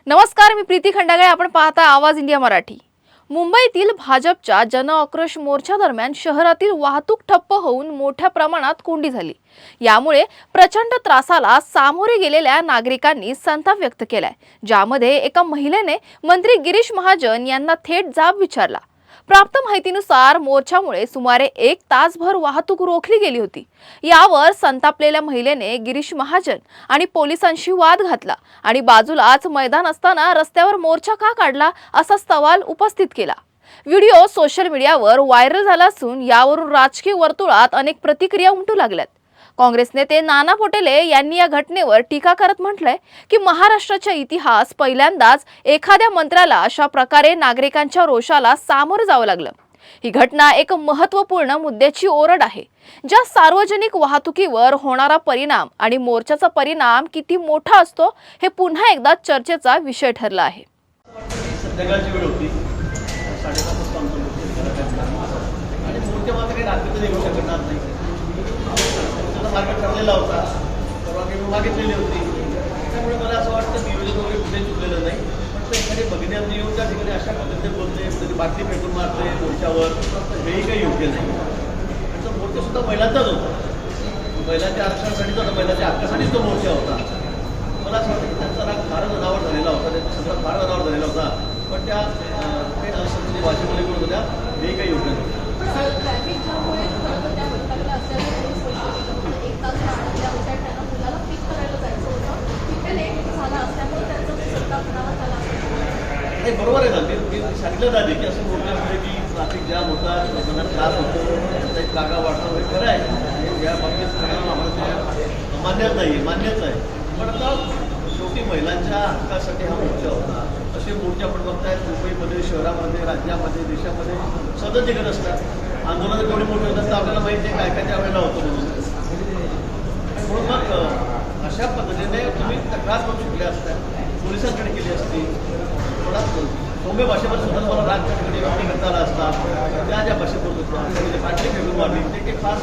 नमस्कार, मी प्रीती खंडागळे. आपण पाहता आवाज इंडिया मराठी. मुंबईतील भाजपच्या जनआक्रोश मोर्चा दरम्यान शहरातील वाहतूक ठप्प होऊन मोठ्या प्रमाणात कोंडी झाली. यामुळे प्रचंड त्रासाला सामोरे गेलेल्या नागरिकांनी संताप व्यक्त केलाय, ज्यामध्ये एका महिलेने मंत्री गिरीश महाजन यांना थेट जाब विचारला. प्राप्त माहितीनुसार मोर्चामुळे सुमारे 1 तासभर वाहतूक रोखली गेली होती. यावर संतापलेल्या महिलेने गिरीश महाजन आणि पोलिसांशी वाद घातला आणि बाजूलाच मैदान असताना रस्त्यावर मोर्चा का काढला असा सवाल उपस्थित केला. व्हिडिओ सोशल मीडियावर व्हायरल झाला असून यावरून राजकीय वर्तुळात अनेक प्रतिक्रिया उमटू लागल्यात. काँग्रेस नेते नाना पटोले यांनी या घटनेवर टीका करत म्हटलंय की महाराष्ट्राचा इतिहास पहिल्यांदाच एखाद्या मंत्र्याला अशा प्रकारे नागरिकांच्या रोषाला सामोरं जावं लागलं. ही घटना एक महत्त्वपूर्ण मुद्द्याची ओरड आहे, ज्या सार्वजनिक वाहतुकीवर होणारा परिणाम आणि मोर्चाचा परिणाम किती मोठा असतो हे पुन्हा एकदा चर्चेचा विषय ठरला आहे. ठरलेला होता, परवानगी मी मागितलेली होती. त्यामुळे मला असं वाटतं नियोजन वगैरे कुठे चुकलेलं नाही. पण एखादी बघण्यात येऊन त्या ठिकाणी अशा पद्धतीने बोलते, कधी बाटली फेकून मारते मोर्चावर, हेही काही योग्य नाही. त्यांचा मोर्चा सुद्धा महिलांचाच होता, महिलांच्या आरक्षणासाठीच होता, महिलांच्या हक्कासाठीच तो मोर्चा होता. मला असं वाटतं की त्यांचा राग फार जनावर झालेला होता, त्यांचा संसार फार जनावर झालेला होता. पण त्या काही असं भाषेमध्ये बोलत होत्या, हेही काही योग्य नाही. बरोबर आहे ना, मी सांगितलं झाले की असं मोठ्यामुळे की ट्रॅफिक जाम होतात, लोकांना त्रास होतो, त्याचा एक जागा वाढतो, हे खरं आहे. या बाबतीत आम्हाला मान्यच नाही, मान्यच आहे. पण आता शेवटी महिलांच्या हक्कासाठी हा मोर्चा होता. असे मोर्चे आपण बघतायत मुंबईमध्ये, शहरामध्ये, राज्यामध्ये, देशामध्ये सतत निघत असतात. आंदोलन जेवढे मोठे होतात तर आपल्याला माहिती आहे काय काय त्यावेळेला होतं म्हणून मग अशा पद्धतीने तुम्ही तक्रार करू शकले असत्या, पोलिसांकडे केली असती. थोडा सौम्य भाषेवर सुद्धा मला राग व्यक्त करता आला असता. त्या ज्या भाषेत बोलत होत्या, पाटली फेकून मारली, ते काही फार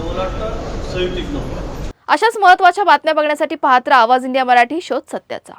मला वाटतं संयुक्तिक नव्हतं. अशाच महत्त्वाच्या बातम्या बघण्यासाठी पाहत राहा आवाज इंडिया मराठी, शोध सत्याचा.